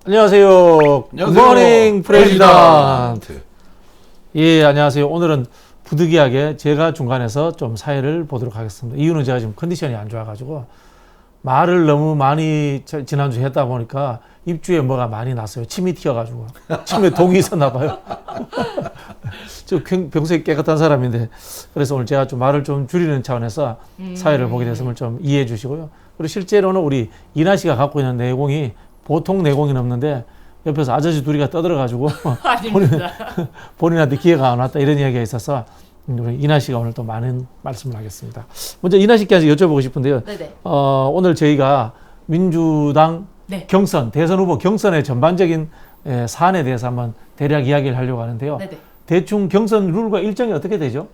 안녕하세요. 굿모닝 프레지던트. 예, 안녕하세요. 오늘은 부득이하게 제가 중간에서 좀 사회를 보도록 하겠습니다. 이유는 제가 지금 컨디션이 안 좋아가지고 말을 너무 많이 지난주 했다 보니까 입주에 뭐가 많이 났어요. 침이 튀어가지고. 침에 독이 있었나 봐요. 저 평소에 깨끗한 사람인데 그래서 오늘 제가 좀 말을 좀 줄이는 차원에서 사회를 보게 됐음을 좀 이해해 주시고요. 그리고 실제로는 우리 이나 씨가 갖고 있는 내공이 보통 내공이 없는데 옆에서 아저씨 둘이가 떠들어가지고 본인한테 기회가 안 왔다 이런 이야기가 있어서 우리 이나 씨가 오늘 또 많은 말씀을 하겠습니다. 먼저 이나 씨께 여쭤보고 싶은데요. 네네. 오늘 저희가 민주당 네. 경선, 대선 후보 경선의 전반적인 사안에 대해서 한번 대략 이야기를 하려고 하는데요. 네네. 대충 경선 룰과 일정이 어떻게 되죠?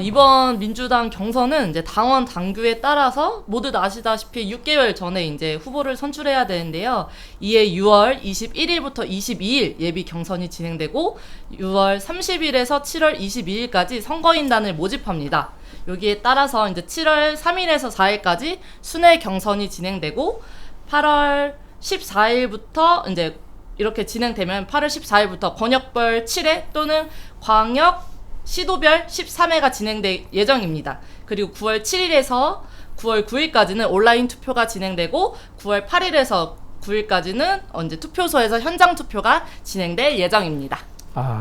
이번 민주당 경선은 이제 당원 당규에 따라서 모두 아시다시피 6개월 전에 이제 후보를 선출해야 되는데요. 이에 6월 21일부터 22일 예비 경선이 진행되고 6월 30일에서 7월 22일까지 선거인단을 모집합니다. 여기에 따라서 이제 7월 3일에서 4일까지 순회 경선이 진행되고 8월 14일부터 이제 이렇게 진행되면 8월 14일부터 권역별 7회 또는 광역 시도별 13회가 진행될 예정입니다. 그리고 9월 7일에서 9월 9일까지는 온라인 투표가 진행되고 9월 8일에서 9일까지는 언제 투표소에서 현장 투표가 진행될 예정입니다.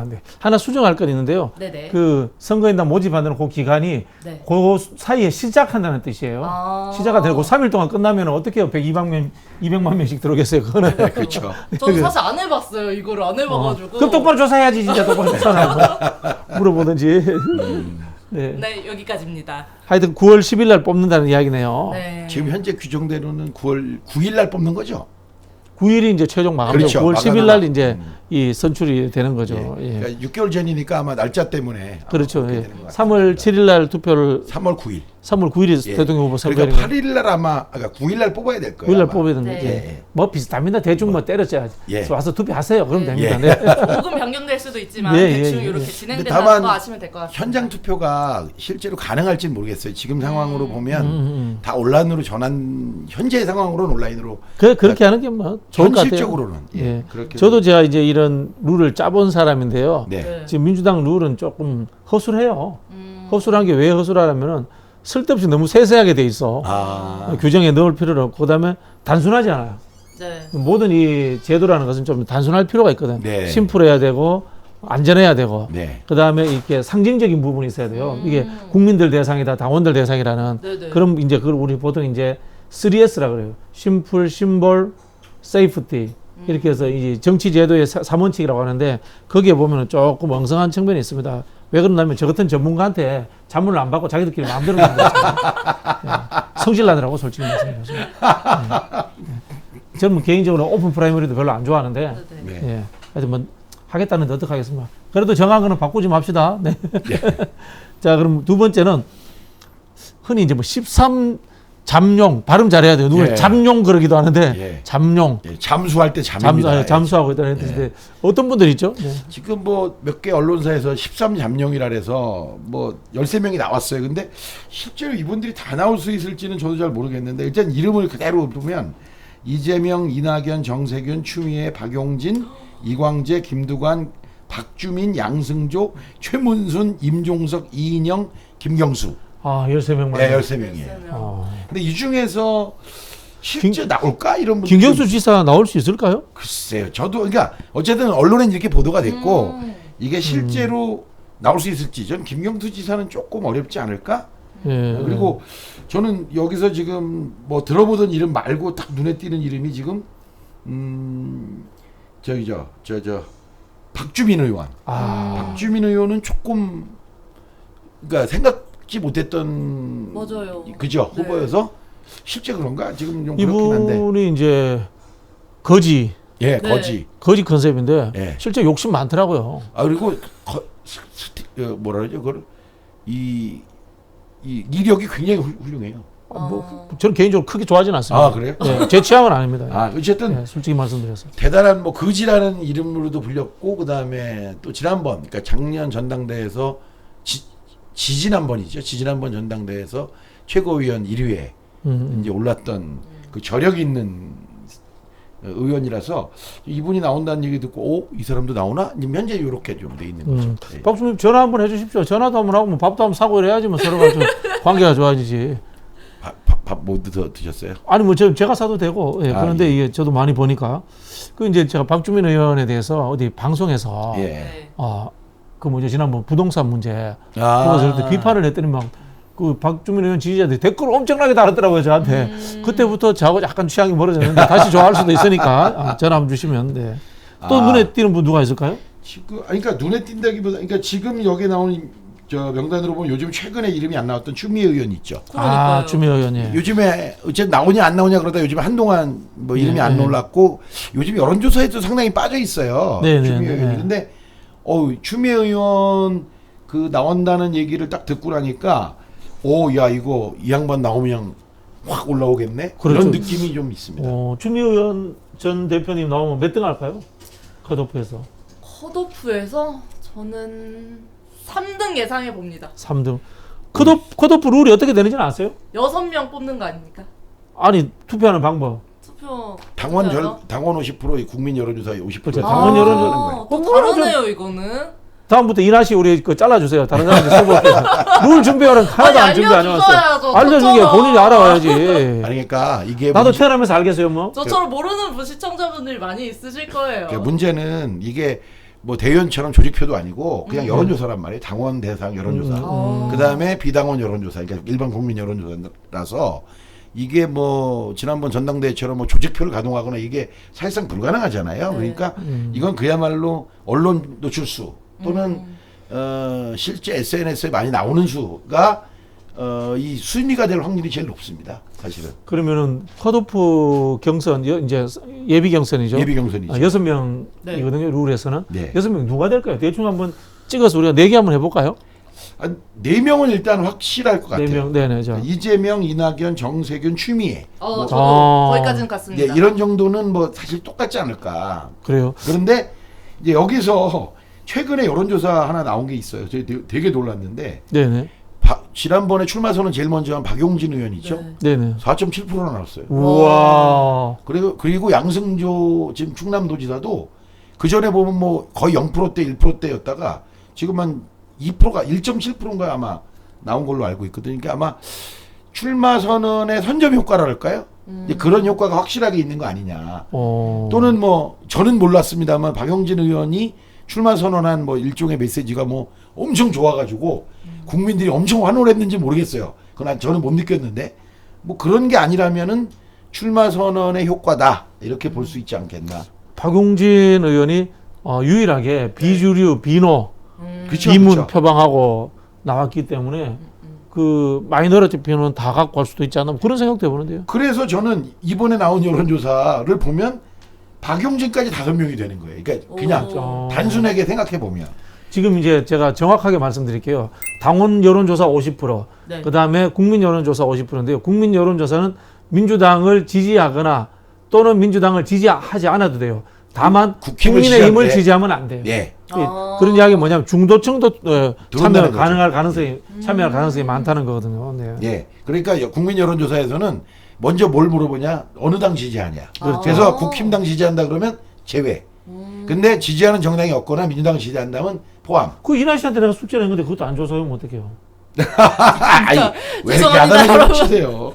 네. 하나 수정할 건 있는데요. 네네. 그 선거인단 모집하는 그 기간이 네. 그 사이에 시작한다는 뜻이에요. 시작이 되고 3일 동안 끝나면 어떻게 200만 명씩 들어오겠어요. 그거는. 네, 그렇죠. 저는 사실 안 해봤어요. 이거를 안 해봐가지고. 그럼 똑바로 조사해야지 진짜 똑바로 조사하고 물어보든지. 네. 네, 여기까지입니다. 하여튼 9월 10일 날 뽑는다는 이야기네요. 네. 지금 현재 규정대로는 9월 9일 날 뽑는 거죠? 9일이 이제 최종 마감되고 그렇죠. 9월 10일 날 마감하나. 이제 이 선출이 되는 거죠. 예. 예. 그러니까 6개월 전이니까 아마 날짜 때문에 그렇죠. 그렇게 예. 되는 것 3월 같습니다. 7일 날 투표를 3월 9일. 3월 9일이 예. 대통령 후보 선거니까 그러니까 8일 날 아마 9일 날 뽑아야 될 거예요. 9일 날 아마. 뽑아야 되는데 네. 예. 뭐 비슷합니다. 대충 뭐 때렸죠. 예. 와서 투표하세요. 그럼 네. 됩니다. 예. 네. 조금 변경될 수도 있지만 예, 대충 예, 이렇게 예. 진행된다는 다만 거 아시면 될 것 같습니다. 현장 투표가 실제로 가능할지는 모르겠어요. 지금 상황으로 보면 다 온라인으로 전환 현재 상황으로는 온라인으로 그렇게 하는 게 뭐 좋을 것 같아요. 현실적으로는 예. 그렇게 저도 제가 이제 이런 룰을 짜본 사람인데요. 네. 네. 지금 민주당 룰은 조금 허술해요. 허술한 게 왜 허술하냐면은 쓸데없이 너무 세세하게 돼 있어. 규정에 넣을 필요는 없고 그다음에 단순하지 않아요. 네. 모든 이 제도라는 것은 좀 단순할 필요가 있거든. 네. 심플해야 되고 안전해야 되고 네. 그다음에 이렇게 상징적인 부분이 있어야 돼요. 이게 국민들 대상이다, 당원들 대상이라는 네네. 그럼 이제 그걸 우리 보통 이제 3S라 그래요. 심플, 심볼, 세이프티 이렇게 해서 이 정치 제도의 3원칙이라고 하는데 거기에 보면은 조금 엉성한 측면이 있습니다. 왜 그러냐면 저 같은 전문가한테 자문을 안 받고 자기들끼리 마음대로 하는 거죠. 성질 나더라고 솔직히 말씀드려서. 저는 개인적으로 오픈 프라이머리도 별로 안 좋아하는데 네. 네. 예. 하여튼 뭐 하겠다는데 어떡하겠습니까? 그래도 정한 거는 바꾸지 맙시다. 네. 자, 그럼 두 번째는 흔히 이제 뭐 13 잠룡 발음 잘해야 돼요. 누구 예. 잠룡 그러기도 하는데 예. 잠룡 예, 잠수할 때 잠입니다. 잠수하고 있다는 뜻인데 어떤 분들 있죠? 네. 지금 뭐 몇 개 언론사에서 13잠룡이라 해서 뭐 13명이 나왔어요. 근데 실제로 이분들이 다 나올 수 있을지는 저도 잘 모르겠는데 일단 이름을 그대로 보면 이재명, 이낙연, 정세균, 추미애, 박용진, 이광재, 김두관, 박주민, 양승조, 최문순, 임종석, 이인영, 김경수. 13명만. 네, 13명이에요. 근데 이 중에서 실제 나올까 이런 분들 김경수 지사 나올 수 있을까요? 글쎄요. 저도 그러니까 어쨌든 언론엔 이렇게 보도가 됐고 이게 실제로 나올 수 있을지 저는 김경수 지사는 조금 어렵지 않을까? 예. 그리고 저는 여기서 지금 뭐 들어보던 이름 말고 딱 눈에 띄는 이름이 지금 저 박주민 의원. 박주민 의원은 조금 그러니까 생각지 못했던 맞아요. 그죠 네. 후보여서 실제 그런가 지금 좀 그렇긴 한데 이분이 이제 거지 예 네. 거지 컨셉인데 예. 실제 욕심 많더라고요. 그리고 뭐라 그러죠 그걸 이 이력이 굉장히 훌륭해요. 뭐 저는 개인적으로 크게 좋아하지는 않습니다. 그래요? 예, 제 취향은 아닙니다. 어쨌든 예, 솔직히 말씀드려서. 대단한 뭐 거지라는 이름으로도 불렸고 그다음에 또 지난번 그러니까 작년 전당대회에서 지지난번이죠. 지지난번 전당대회에서 최고위원 1위에 이제 올랐던 그 저력 있는 의원이라서 이분이 나온다는 얘기 듣고 이 사람도 나오나? 현재 이렇게 좀 돼 있는 거죠. 예. 박주민 전화 한번 해주십시오. 전화도 한번 하고 뭐 밥도 한번 사고 이래야지 뭐 서로가 좀 관계가 좋아지지. 밥 뭐 드셨어요? 아니 뭐 제가 사도 되고 예, 그런데 예. 이게 저도 많이 보니까 그 이제 제가 박주민 의원에 대해서 어디 방송에서 예. 네. 그 뭐죠 지난번 부동산 문제 아. 그것을 때 비판을 했더니 막 그 박주민 의원 지지자들이 댓글 엄청나게 달았더라고요 저한테. 그때부터 저하고 약간 취향이 멀어졌는데 다시 좋아할 수도 있으니까 전화 한번 주시면 돼. 또 눈에 띄는 분 누가 있을까요? 지금 그러니까 눈에 띈다기보다 그러니까 지금 여기 나온 저 명단으로 보면 요즘 최근에 이름이 안 나왔던 추미애 의원이 있죠. 그러니까요. 추미애 의원이. 요즘에 어쨌든 나오냐 안 나오냐 그러다 요즘 한동안 뭐 이름이 안 올랐고 요즘 여론조사에도 상당히 빠져 있어요. 네, 추미애 네, 의원이. 네. 근데 추미애 의원 그 나온다는 얘기를 딱 듣고 나니까 야 이거 이 양반 나오면 그냥 확 올라오겠네. 그렇죠. 그런 느낌이 좀 있습니다. 추미애 의원 전 대표님 나오면 몇 등 할까요? 컷오프에서 컷오프에서 저는 3등 예상해 봅니다. 3등. 컷오프 룰이 어떻게 되는지는 아세요? 6명 뽑는 거 아닙니까? 아니 투표하는 방법. 투표 당원 진짜요? 당원 50% 국민 여론조사 50%. 그렇죠. 당원 여론조사. 또 그거는 좀- 다르네요 이거는. 다음부터 이나 씨 우리 그 잘라주세요. 다른 사람들 써볼게요. 룰 준비하는 하나도 안 준비 안 해왔어. 알려주셔야죠. 알려준 게 저처럼. 본인이 알아와야지. 아니 그러니까 이게 나도 태어나면서 알겠어요 뭐. 저처럼 모르는 분 시청자분들이 많이 있으실 거예요. 그러니까 문제는 이게 뭐 대의원처럼 조직표도 아니고 그냥 여론조사란 말이에요. 당원 대상 여론조사. 그다음에 비당원 여론조사. 그러니까 일반 국민 여론조사라서 이게 뭐 지난번 전당대회처럼 뭐 조직표를 가동하거나 이게 사실상 불가능하잖아요. 네. 그러니까 이건 그야말로 언론 노출수 또는 실제 SNS에 많이 나오는 수가 이 순위가 될 확률이 제일 높습니다. 사실은. 그러면은 컷오프 경선 이제 예비 경선이죠. 예비 경선이죠. 6명이거든요 룰에서는. 네. 6명 누가 될까요? 대충 한번 찍어서 우리가 4개 한번 해볼까요? 4명은 일단 확실할 것 같아요. 4명, 네네. 자. 이재명, 이낙연, 정세균, 추미애. 저도 거기까지는 갔습니다. 예, 이런 정도는 뭐 사실 똑같지 않을까. 그래요. 그런데 이제 여기서 최근에 여론조사 하나 나온 게 있어요. 저 되게 놀랐는데 네네. 지난번에 출마 선언 제일 먼저 한 박용진 의원이죠. 네. 네네. 4.7%나 나왔어요. 우와. 그리고 양승조 지금 충남도지사도 그 전에 보면 뭐 거의 0%대 1%대였다가 지금 한 2%가 1.7%인가 아마 나온 걸로 알고 있거든요. 그러니까 아마 출마 선언의 선점 효과랄까요? 이제 그런 효과가 확실하게 있는 거 아니냐. 또는 뭐 저는 몰랐습니다만 박용진 의원이 출마 선언한 뭐 일종의 메시지가 뭐 엄청 좋아가지고 국민들이 엄청 환호했는지 모르겠어요. 그건 저는 못 느꼈는데 뭐 그런 게 아니라면은 출마 선언의 효과다 이렇게 볼 수 있지 않겠나. 박용진 의원이 유일하게 비주류 비노 그쵸, 비문 그쵸. 표방하고 나왔기 때문에 그 마이너리티 표는 다 갖고 갈 수도 있지 않나 뭐 그런 생각도 해보는데요. 그래서 저는 이번에 나온 여론조사를 보면 박용진까지 5명이 되는 거예요. 그러니까 그냥 오. 단순하게 생각해 보면 지금 이제 제가 정확하게 말씀드릴게요. 당원 여론조사 50%, 네. 그 다음에 국민 여론조사 50%인데요. 국민 여론조사는 민주당을 지지하거나 또는 민주당을 지지하지 않아도 돼요. 다만 국힘을 국민의힘을 지지하는데. 지지하면 안 돼요. 예. 그런 이야기 뭐냐면 중도층도 참여 거죠. 가능할 가능성이 참여할 가능성이 많다는 거거든요. 네. 예. 그러니까 국민 여론조사에서는 먼저 뭘 물어보냐? 어느 당 지지하냐. 그렇죠. 그래서 국힘당 지지한다 그러면 제외. 근데 지지하는 정당이 없거나 민주당 지지한다면 포함. 그 이나 씨한테 내가 숙제를 했는데 그것도 안 줘서 하면 어떡해요? 아이, 왜 이렇게 죄송합니다, 야단을 여러분. 치세요?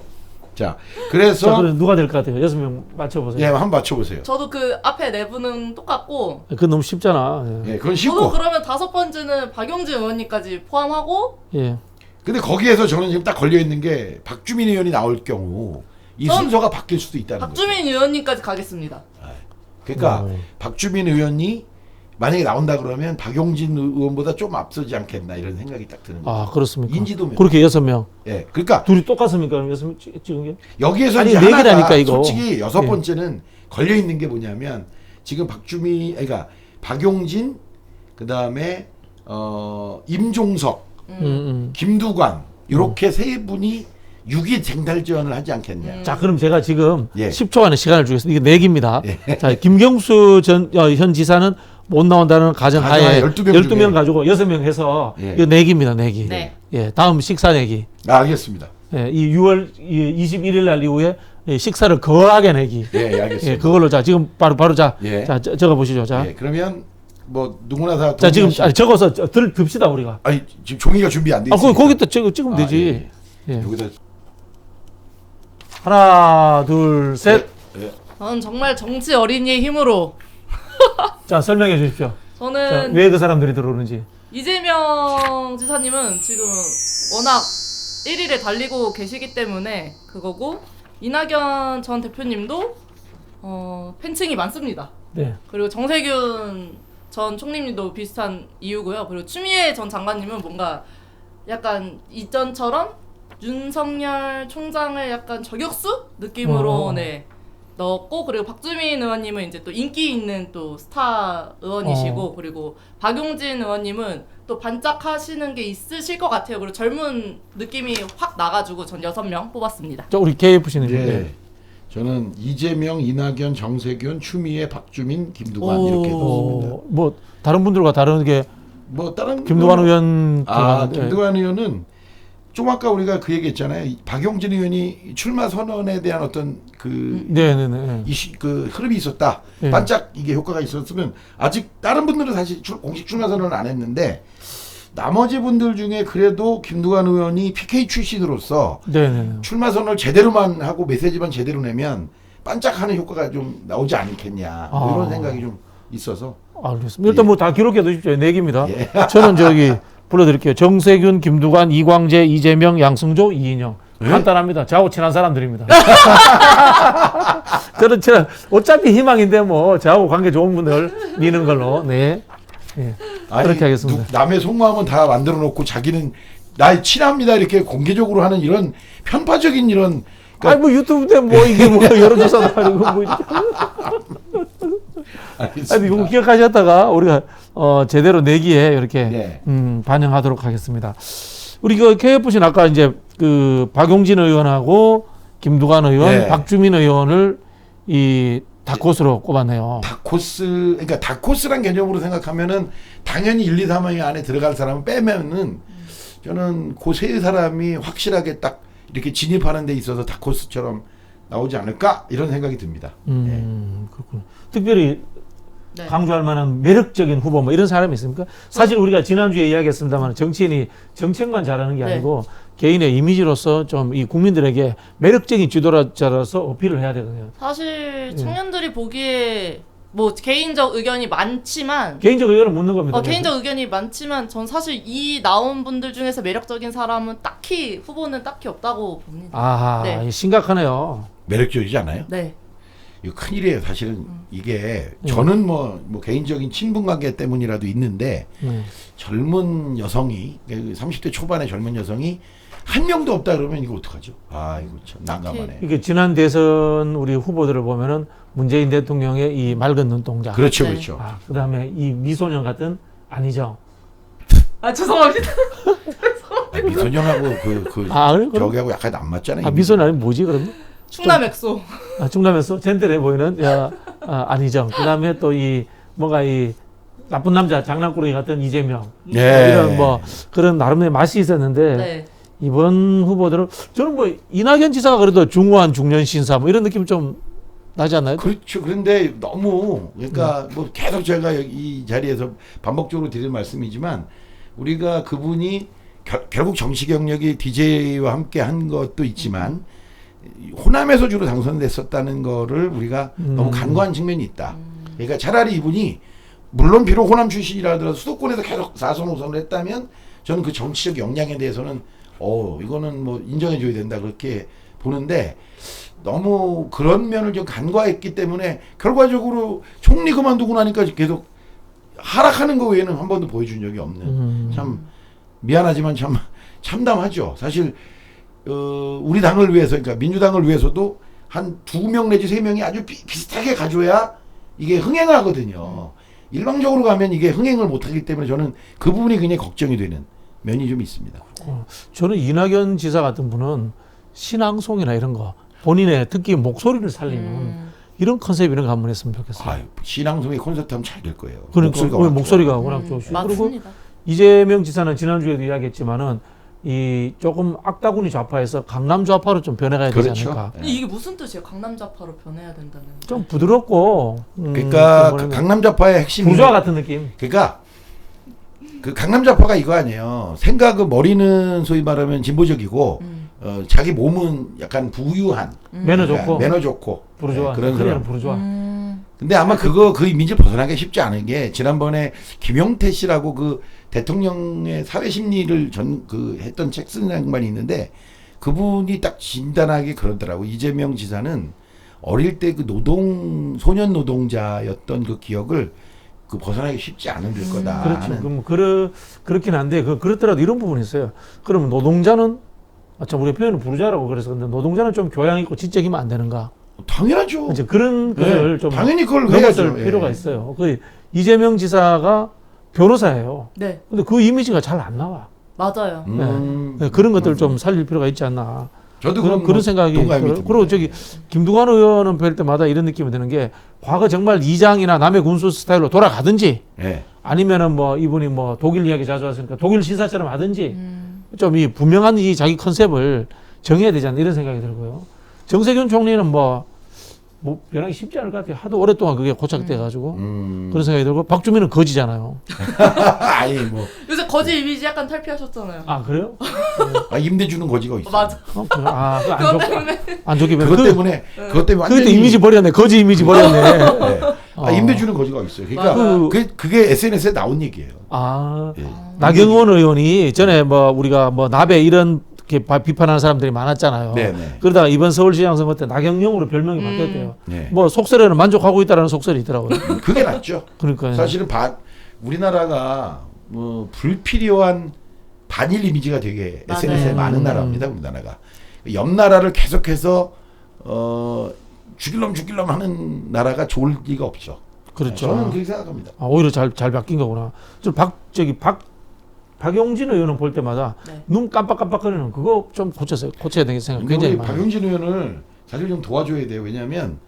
자, 자, 그래서 그럼 누가 될 것 같아요? 6명 맞춰보세요. 예, 한번 맞춰보세요. 저도 그 앞에 네 분은 똑같고 그건 너무 쉽잖아. 예. 예, 그건 저도 쉽고. 그러면 5번째는 박용진 의원님까지 포함하고 예. 근데 거기에서 저는 지금 딱 걸려 있는 게 박주민 의원이 나올 경우 이 전 순서가 바뀔 수도 있다는 거죠. 박주민 의원님까지 가겠습니다. 그러니까 오. 박주민 의원이 만약에 나온다 그러면 박용진 의원보다 좀 앞서지 않겠나 이런 생각이 딱 드는 거죠. 아 그렇습니까? 인지도면. 그렇게 6명 예, 그러니까 둘이 똑같습니까? 그럼 6명 찍은 게? 여기에서 아니, 이제 네 하나가 개라니까, 이거. 솔직히 여섯 예. 번째는 걸려 있는 게 뭐냐면 지금 그러니까 박용진 그다음에 임종석, 김두관 이렇게 세 분이 6위 쟁탈전을 하지 않겠냐. 자, 그럼 제가 지금 예. 10초 안에 시간을 주겠습니다. 이게 내기입니다. 자, 김경수 현 지사는 못 나온다는 가정하에 가정하에 12명 12명 중에. 가지고 6명 해서 예. 이거 내기입니다. 내기. 네. 예, 다음 식사 내기. 알겠습니다. 예, 이 6월 21일 날 이후에 이 식사를 거하게 내기. 예, 알겠습니다. 예, 그걸로 자 지금 바로 자, 예. 자 적어 보시죠. 자, 예, 그러면 뭐 누구나 다 자 지금 동의하시- 적어서 듭시다 우리가. 아니 지금 종이가 준비 안 돼 아, 있어요. 거기다 찍으면 되지. 예. 여기다 하나, 둘, 셋. 예. 저는 정말 정치 어린이의 힘으로 자 설명해 주십시오. 저는 왜 그 사람들이 들어오는지. 이재명 지사님은 지금 워낙 1위를 달리고 계시기 때문에 그거고 이낙연 전 대표님도 팬층이 많습니다. 네. 그리고 정세균 전 총리님도 비슷한 이유고요. 그리고 추미애 전 장관님은 뭔가 약간 이전처럼 윤석열 총장을 약간 저격수 느낌으로 네 넣었고, 그리고 박주민 의원님은 이제 또 인기 있는 또 스타 의원이시고 그리고 박용진 의원님은 또 반짝하시는 게 있으실 것 같아요. 그리고 젊은 느낌이 확 나가지고 전 6명 뽑았습니다. 자 우리 KFC님. 예. 저는 이재명, 이낙연, 정세균, 추미애, 박주민, 김두관 오. 이렇게 넣었습니다. 뭐 다른 분들과 다르게 뭐 다른 김두관 건- 의원 김두관 의원은 좀 아까 우리가 그 얘기했잖아요. 박용진 의원이 출마 선언에 대한 어떤 그 네네네. 그 흐름이 있었다. 예. 반짝 이게 효과가 있었으면 아직 다른 분들은 사실 공식 출마 선언을 안 했는데 나머지 분들 중에 그래도 김두관 의원이 PK 출신으로서 네네네. 출마 선언을 제대로만 하고 메시지만 제대로 내면 반짝하는 효과가 좀 나오지 않겠냐 뭐 이런 생각이 좀 있어서 알겠습니다. 일단 뭐 다 기록해 두십시오. 네 개입니다. 예. 저는 저기 불러드릴게요. 정세균, 김두관, 이광재, 이재명, 양승조, 이인영. 예? 간단합니다. 저하고 친한 사람들입니다. 저는 어차피 희망인데 뭐 저하고 관계 좋은 분들 미는 걸로. 네. 예. 그렇게 하겠습니다. 남의 속마음은 다 만들어 놓고 자기는 나 친합니다 이렇게 공개적으로 하는 이런 편파적인 이런 아니 뭐 유튜브 때 뭐 이게 뭐 여론조사도 아니고 뭐 이렇게. 아니 이거 기억하셨다가 우리가 제대로 내기에 이렇게 네. 반영하도록 하겠습니다. 우리 그 KFC는 아까 이제 그 박용진 의원하고 김두관 의원, 네. 박주민 의원을 이 다코스로 꼽았네요. 다코스 그러니까 다코스란 개념으로 생각하면은 당연히 1, 2, 3위 안에 들어갈 사람을 빼면은 저는 그 세 사람이 확실하게 딱 이렇게 진입하는 데 있어서 다코스처럼 나오지 않을까 이런 생각이 듭니다. 그렇군요. 특별히 네. 강조할 만한 매력적인 후보 뭐 이런 사람이 있습니까? 사실 우리가 지난주에 이야기했습니다만 정치인이 정책만 잘하는 게 네. 아니고 개인의 이미지로서 좀 이 국민들에게 매력적인 지도자로서 어필을 해야 되거든요. 사실 청년들이 보기에 뭐 개인적 의견이 많지만 개인적 의견을 묻는 겁니다. 개인적 의견이 많지만 전 사실 이 나온 분들 중에서 매력적인 사람은 딱히 후보는 딱히 없다고 봅니다. 아하, 네. 심각하네요. 매력적이지 않아요? 네. 이거 큰일이에요. 사실은 이게 저는 뭐 개인적인 친분 관계 때문이라도 있는데 젊은 여성이 30대 초반의 젊은 여성이 한 명도 없다 그러면 이거 어떡하죠? 아 이거 참 난감하네. 이게 지난 대선 우리 후보들을 보면은 문재인 대통령의 이 맑은 눈동자. 그렇죠, 네. 그렇죠. 그다음에 이 미소년 같은 안희정. 아 죄송합니다. 미소년하고 그래? 그럼? 저기하고 약간 안 맞잖아요. 미소년 아니면 뭐지 그러면? 충남 엑소. 충남에서 젠틀해 보이는 안희정. 그다음에 또 이 뭔가 이 나쁜 남자 장난꾸러기 같은 이재명. 네. 이런 뭐 그런 나름의 맛이 있었는데 네. 이번 후보들은 저는 뭐 이낙연 지사가 그래도 중후한 중년 신사 뭐 이런 느낌 좀 나지 않나요? 그렇죠. 그런데 너무 그러니까 뭐 계속 제가 여기 이 자리에서 반복적으로 드리는 말씀이지만 우리가 그분이 결국 정치 경력이 DJ와 함께 한 것도 있지만 호남에서 주로 당선됐었다는 거를 우리가 너무 간과한 측면이 있다. 그러니까 차라리 이분이 물론 비록 호남 출신이라 하더라도 수도권에서 계속 4선 5선을 했다면 저는 그 정치적 역량에 대해서는 이거는 뭐 인정해 줘야 된다 그렇게 보는데 너무 그런 면을 좀 간과했기 때문에 결과적으로 총리 그만두고 나니까 계속 하락하는 거 외에는 한 번도 보여준 적이 없는 참 미안하지만 참 참담하죠. 사실 우리 당을 위해서 그러니까 민주당을 위해서도 한 2명 내지 3명이 아주 비슷하게 가져야 이게 흥행을 하거든요. 일방적으로 가면 이게 흥행을 못하기 때문에 저는 그 부분이 굉장히 걱정이 되는 면이 좀 있습니다. 저는 이낙연 지사 같은 분은 신앙송이나 이런 거 본인의 특히 목소리를 살리는 이런 컨셉 이런 거 한번 했으면 좋겠어요. 신앙송의 콘서트 하면 잘 될 거예요. 그러니까 목소리가 워낙 좋으시고 그리고 맞습니다. 이재명 지사는 지난주에도 이야기했지만은 이 조금 악다구니 좌파에서 강남 좌파로 좀 변해가야 되지 그렇죠. 않을까. 근데 이게 무슨 뜻이에요? 강남 좌파로 변해야 된다는. 좀 부드럽고 그러니까 좀 그 뭐냐면 강남 좌파의 핵심이 부좌 같은 느낌. 그러니까 그 강남 좌파가 이거 아니에요. 생각은 머리는 소위 말하면 진보적이고 자기 몸은 약간 부유한 매너 그러니까 좋고 매너 좋고 부르주아. 네, 그런 그냥 사람. 부르주아. 근데 아마 그 이미지를 벗어나기 쉽지 않은 게 지난번에 김용태 씨라고 그 대통령의 사회 심리를 했던 책 쓴 양반이 있는데 그분이 딱 진단하게 그러더라고. 이재명 지사는 어릴 때 그 소년 노동자였던 그 기억을 그 벗어나기 쉽지 않을 거다. 그렇죠. 그렇긴 한데 그렇더라도 이런 부분이 있어요. 그러면 노동자는 참 우리 표현은 부르자라고 그래서 근데 노동자는 좀 교양 있고 지적이면 안 되는가? 당연하죠. 이제 그런 네, 것을 좀 당연히 그걸 넘어설 해야죠. 필요가 예. 있어요. 그 이재명 지사가 변호사예요. 네, 근데 그 이미지가 잘 안 나와. 맞아요. 네, 그런 것들 좀 살릴 필요가 있지 않나. 저도 그런 생각이 그리고 저기 김두관 의원은 뵐 때마다 이런 느낌이 드는 게 과거 정말 이장이나 남의 군수 스타일로 돌아가든지 예. 아니면은 뭐 이분이 뭐 독일 이야기 자주 하시니까 독일 신사처럼 하든지 좀 이 분명한 이 자기 컨셉을 정해야 되지 않나 이런 생각이 들고요. 정세균 총리는 뭐 변하기 쉽지 않을 것 같아요. 하도 오랫동안 그게 고착돼 가지고 그런 생각이 들고 박주민은 거지잖아요. 아예 뭐 요새 거지 이미지 약간 탈피하셨잖아요. 아 그래요? 임대주는 거지가 있어. 맞아. 그거 그것 때문에. 안 좋게 그것 때문에 그때 완전히 이미지 버렸네. 거지 이미지 버렸네. 네. 임대주는 거지가 있어요. 그러니까 그게 SNS에 나온 얘기예요. 예. 나경원 의원이 전에 뭐 우리가 뭐 나베 이런 게 비판하는 사람들이 많았잖아요. 네네. 그러다가 이번 서울시장 선거 때 나경영으로 별명이 바뀌었대요. 네. 뭐 속설에는 만족하고 있다라는 속설이 있더라고요. 그게 낫죠. 그러니까 사실은 우리나라가 뭐 불필요한 반일 이미지가 되게 맞아요. SNS에 많은 나라입니다. 우리나라가 옆 나라를 계속해서 죽일놈 하는 나라가 좋을 리가 없죠. 그렇죠. 저는 그렇게 생각합니다. 오히려 잘 바뀐 거구나. 박용진 의원은 볼 때마다 네. 눈 깜빡깜빡거리는 그거 좀 고쳐야 되겠다 생각 근데 굉장히 우리 많아요. 박용진 의원을 사실 좀 도와줘야 돼요. 왜냐하면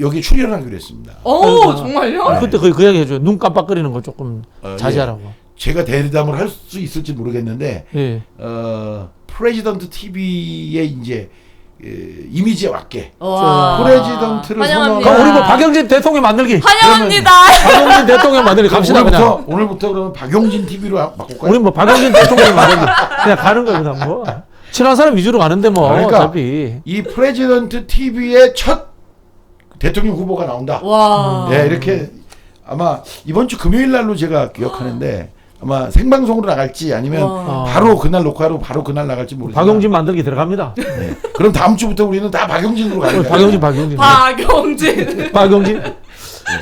여기 출연하기로 했습니다. 오, 정말요? 그때 그 이야기 해줘요. 눈 깜빡거리는 거 조금 자제하라고. 제가 대담을 할 수 있을지 모르겠는데 예. 프레지던트 TV의 이제 이미지에 맞게 와. 프레지던트를 환영합니다. 그럼 우리 뭐 박영진 대통령 만들기. 환영합니다. 박영진 대통령 만들기 갑시다 그냥. 오늘부터 그러면 박용진 TV로 바꿀까요? 우리 뭐 박영진 대통령 만들기 그냥 가는 거보다 뭐 친한 사람 위주로 가는데 뭐 그러니까 어차피. 이 프레지던트 TV의 첫 대통령 후보가 나온다. 와. 네, 이렇게 아마 이번 주 금요일 날로 제가 기억하는데 아마 생방송으로 나갈지 아니면 와. 바로 그날 녹화로 바로 그날 나갈지 모르지만 박용진 만들기 들어갑니다. 네. 그럼 다음 주부터 우리는 다 박용진으로 가는 거예요. 박용진. 박용진.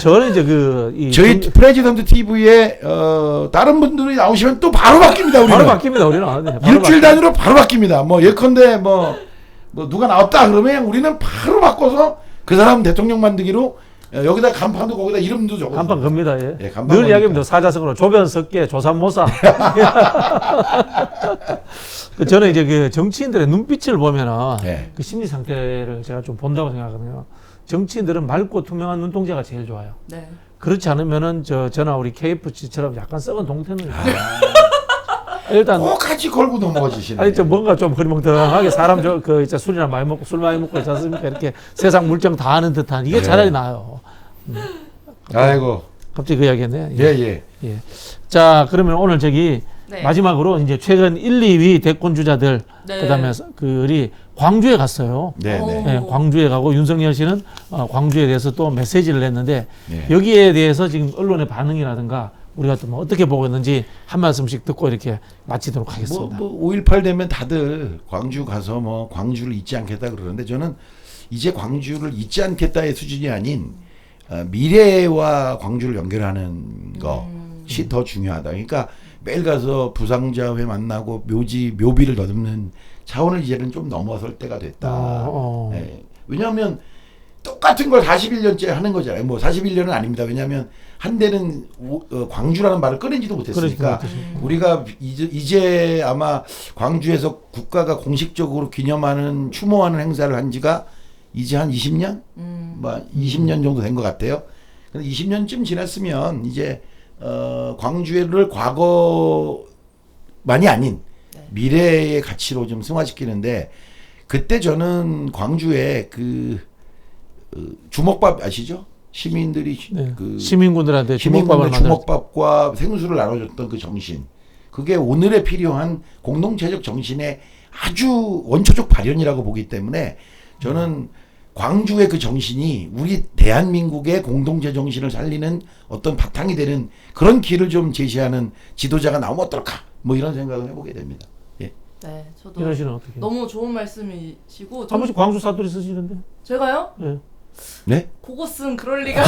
저는 이제 저희 프레지던트 TV에 다른 분들이 나오시면 또 바로 바뀝니다. 우리는 바로 바뀝니다. 우리는 네, 바로 일주일 단위로 바로 바뀝니다. 뭐 예컨대 뭐 누가 나왔다 그러면 우리는 바로 바꿔서 그 사람 대통령 만들기로 여기다 간판도 거기다 이름도 적어. 간판 겁니다. 예. 예, 간판 늘 겁니다. 이야기합니다. 사자성어로 조변석계 조삼모사. 저는 이제 그 정치인들의 눈빛을 보면은 네. 그 심리 상태를 제가 좀 본다고 생각하거든요. 정치인들은 맑고 투명한 눈동자가 제일 좋아요. 네. 그렇지 않으면은 저나 우리 KFC처럼 약간 썩은 동태는 일단 똑같이 걸고 넘어지시네. 아니 좀 뭔가 좀 흐리멍텅하게 사람 이제 술이나 많이 먹고 술 많이 먹고 있지 않습니까? 이렇게 세상 물정 다 아는 듯한 이게 차라리 나아요. 아이고. 갑자기 그 이야기했네. 예. 예. 자, 그러면 오늘 저기 네. 마지막으로 이제 최근 1, 2위 대권 주자들 네. 그다음에 그들이 광주에 갔어요. 네. 예, 광주에 가고 윤석열 씨는 광주에 대해서 또 메시지를 냈는데 네. 여기에 대해서 지금 언론의 반응이라든가 우리가 또 뭐 어떻게 보고 있는지 한 말씀씩 듣고 이렇게 마치도록 하겠습니다. 5.18 되면 다들 광주 가서 뭐 광주를 잊지 않겠다 그러는데 저는 이제 광주를 잊지 않겠다의 수준이 아닌 미래와 광주를 연결하는 것이 더 중요하다. 그러니까 매일 가서 부상자회 만나고 묘비를 더듬는 차원을 이제는 좀 넘어설 때가 됐다. 네. 왜냐하면 똑같은 걸 41년째 하는 거잖아요. 뭐 41년은 아닙니다. 왜냐하면 한때는 광주라는 말을 꺼내지도 못했으니까 우리가 이제 아마 광주에서 국가가 공식적으로 기념하는 추모하는 행사를 한 지가 이제 한 20년? 뭐 20년 정도 된 것 같아요. 근데 20년쯤 지났으면 이제 광주를 과거만이 아닌 미래의 가치로 좀 승화시키는데 그때 저는 광주에 그 주먹밥 아시죠? 시민들이 네. 그 시민군들한테 주먹밥을 시민군들 만들 주먹밥과 생수를 나눠줬던 그 정신, 그게 오늘에 필요한 공동체적 정신의 아주 원초적 발현이라고 보기 때문에 저는 광주의 그 정신이 우리 대한민국의 공동체 정신을 살리는 어떤 바탕이 되는 그런 길을 좀 제시하는 지도자가 나오면 어떨까? 뭐 이런 생각을 해보게 됩니다. 예. 네, 저도 이런 씨는 어떻게? 너무 좋은 말씀이시고 한 번씩 광주 사투리 쓰시는데? 제가요? 네. 네? 그거 쓴 그럴 리가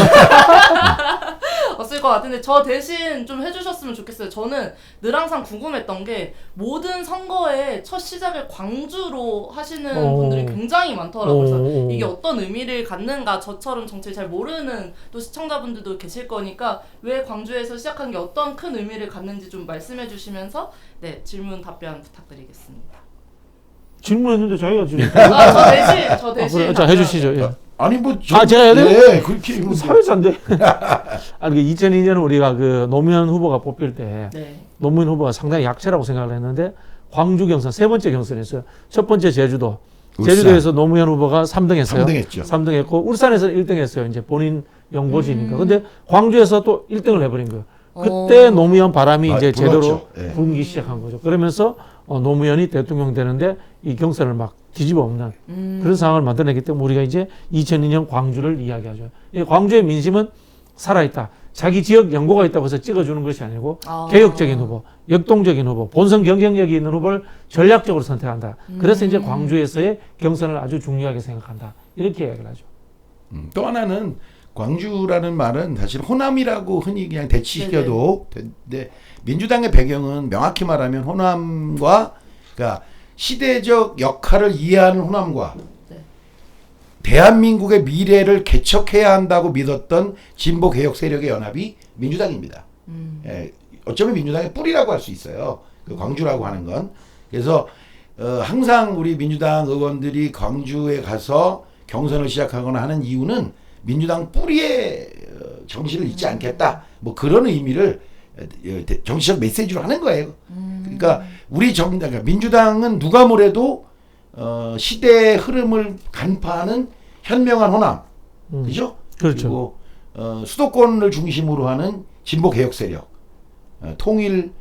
없을 것 같은데 저 대신 좀 해주셨으면 좋겠어요. 저는 늘 항상 궁금했던 게 모든 선거의 첫 시작을 광주로 하시는 분들이 굉장히 많더라고요. 그래서 이게 어떤 의미를 갖는가, 저처럼 정치를 잘 모르는 또 시청자분들도 계실 거니까 왜 광주에서 시작한 게 어떤 큰 의미를 갖는지 좀 말씀해 주시면서 네, 질문 답변 부탁드리겠습니다. 질문했는데 자기가 지금 저 대신 그래, 자 해주시죠. 예. 아니 뭐 제가 해야 돼요? 네, 그렇게 뭐 사회자인데. 아니 2002년 우리가 그 노무현 후보가 뽑힐 때 네. 노무현 후보가 상당히 약체라고 생각을 했는데 광주 경선 세 번째 경선했어요. 첫 번째 제주도. 울산. 제주도에서 노무현 후보가 3등 했어요. 3등 했죠. 3등 했고 울산에서 1등 했어요. 이제 본인 영보지니까. 근데 광주에서 또 1등을 해버린 거예요. 그때 노무현 바람이 이제 제대로 불었죠. 예. 불기 시작한 거죠. 그러면서 노무현이 대통령 되는데 이 경선을 막 뒤집어 엎는 그런 상황을 만들어냈기 때문에 우리가 이제 2002년 광주를 이야기하죠. 이 광주의 민심은 살아있다. 자기 지역 연고가 있다고 해서 찍어주는 것이 아니고 개혁적인 후보, 역동적인 후보, 본선 경쟁력이 있는 후보를 전략적으로 선택한다. 그래서 이제 광주에서의 경선을 아주 중요하게 생각한다. 이렇게 이야기를 하죠. 또 하나는 광주라는 말은 사실 호남이라고 흔히 그냥 대치시켜도 되는데 민주당의 배경은 명확히 말하면 호남과 그러니까 시대적 역할을 이해하는 호남과 대한민국의 미래를 개척해야 한다고 믿었던 진보 개혁 세력의 연합이 민주당입니다. 예, 어쩌면 민주당의 뿌리라고 할 수 있어요. 그 광주라고 하는 건. 그래서 항상 우리 민주당 의원들이 광주에 가서 경선을 시작하거나 하는 이유는 민주당 뿌리의 정신을 잊지 않겠다. 뭐 그런 의미를 정치적 메시지로 하는 거예요. 그러니까 우리 그러니까 민주당은 누가 뭐래도 시대의 흐름을 간파하는 현명한 호남, 그죠? 그렇죠. 그리고 수도권을 중심으로 하는 진보 개혁 세력, 통일,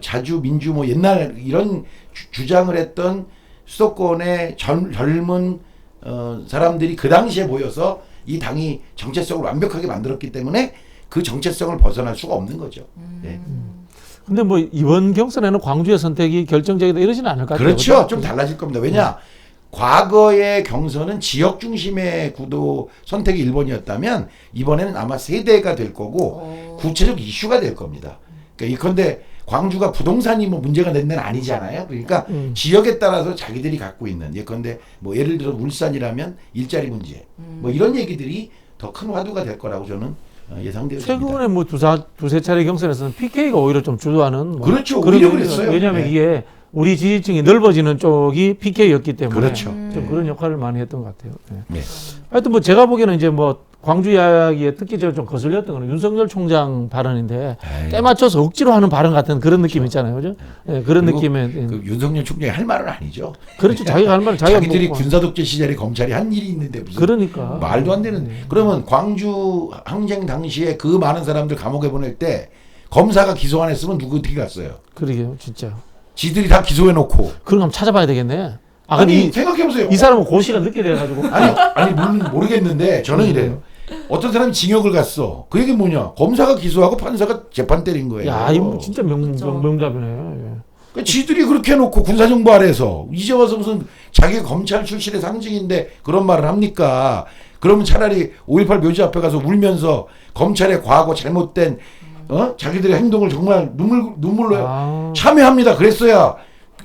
자주 민주 뭐 옛날 이런 주장을 했던 수도권의 젊은 사람들이 그 당시에 모여서 이 당이 정체성을 완벽하게 만들었기 때문에 그 정체성을 벗어날 수가 없는 거죠. 네. 근데 뭐 이번 경선에는 광주의 선택이 결정적이다 이러지는 않을 것 같아요. 그렇죠. 그렇죠? 좀 달라질 겁니다. 왜냐? 과거의 경선은 지역 중심의 구도 선택이 1번이었다면 이번에는 아마 세대가 될 거고 구체적 이슈가 될 겁니다. 그러니까 이컨대 광주가 부동산이 뭐 문제가 된 데는 아니잖아요. 그러니까 지역에 따라서 자기들이 갖고 있는 예컨대 뭐 예를 들어 울산이라면 일자리 문제 뭐 이런 얘기들이 더 큰 화두가 될 거라고 저는 예상되었습니다. 최근에 뭐 두세 차례 경선에서는 PK가 오히려 좀 주도하는 뭐 그렇죠. 그런 오히려 의미가 그랬어요. 왜냐하면 네. 이게 우리 지지층이 넓어지는 쪽이 PK였기 때문에 그렇죠. 좀 그런 역할을 많이 했던 것 같아요. 네. 네. 하여튼 뭐 제가 보기에는 이제 뭐 광주 이야기에 특히적으로 좀 거슬렸던 거는 윤석열 총장 발언인데 에이. 때 맞춰서 억지로 하는 발언 같은 그런 느낌 있잖아요, 그죠? 네, 그런 그리고 느낌의 그 윤석열 총장이 할 말은 아니죠. 그렇죠. 자기가 할 말은 자기가 자기들이 뭐- 군사독재 시절에 검찰이 한 일이 있는데 무슨 그러니까 말도 안 되는. 그러면 광주 항쟁 당시에 그 많은 사람들 감옥에 보낼 때 검사가 기소 안 했으면 누구 어떻게 갔어요? 그러게요, 진짜. 지들이 다 기소해 놓고. 그런 거 한번 찾아봐야 되겠네. 아, 근데 아니 생각해보세요. 이 사람은 고시가 늦게 돼가지고 아니 물론 모르겠는데 저는 이래요. 어떤 사람이 징역을 갔어. 그 얘기는 뭐냐? 검사가 기소하고 판사가 재판 때린 거예요. 야, 이거 진짜 그렇죠. 명답이네. 예. 그러니까 지들이 그렇게 해놓고 군사정부 아래서 이제 와서 무슨 자기가 검찰 출신의 상징인데 그런 말을 합니까? 그러면 차라리 5.18 묘지 앞에 가서 울면서 검찰의 과거 잘못된 자기들의 행동을 정말 눈물로 참여합니다. 그랬어야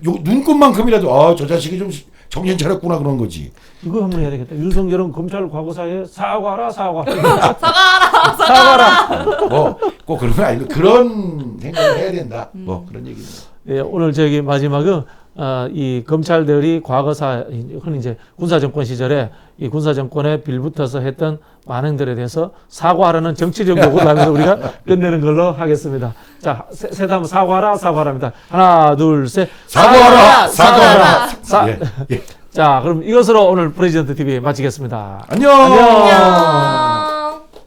눈꽃만큼이라도 저 자식이 좀 정신 차렸구나 그런 거지. 이거 한번 해야 되겠다. 윤석열은 검찰 과거사에 사과라. 꼭 그런 거 아니고 그런 생각을 해야 된다. 뭐 그런 얘기입니다. 예, 오늘 저기 마지막은 이 검찰들이 과거사 흔히 이제 군사정권 시절에 이 군사정권에 빌붙어서 했던 만행들에 대해서 사과하라는 정치적 요구를 하면서 우리가 끝내는 걸로 하겠습니다. 자, 셋 한번 사과하라입니다. 하나, 둘, 셋. 사과하라. 예, 예. 자, 그럼 이것으로 오늘 프레지던트 TV 마치겠습니다. 안녕. 안녕.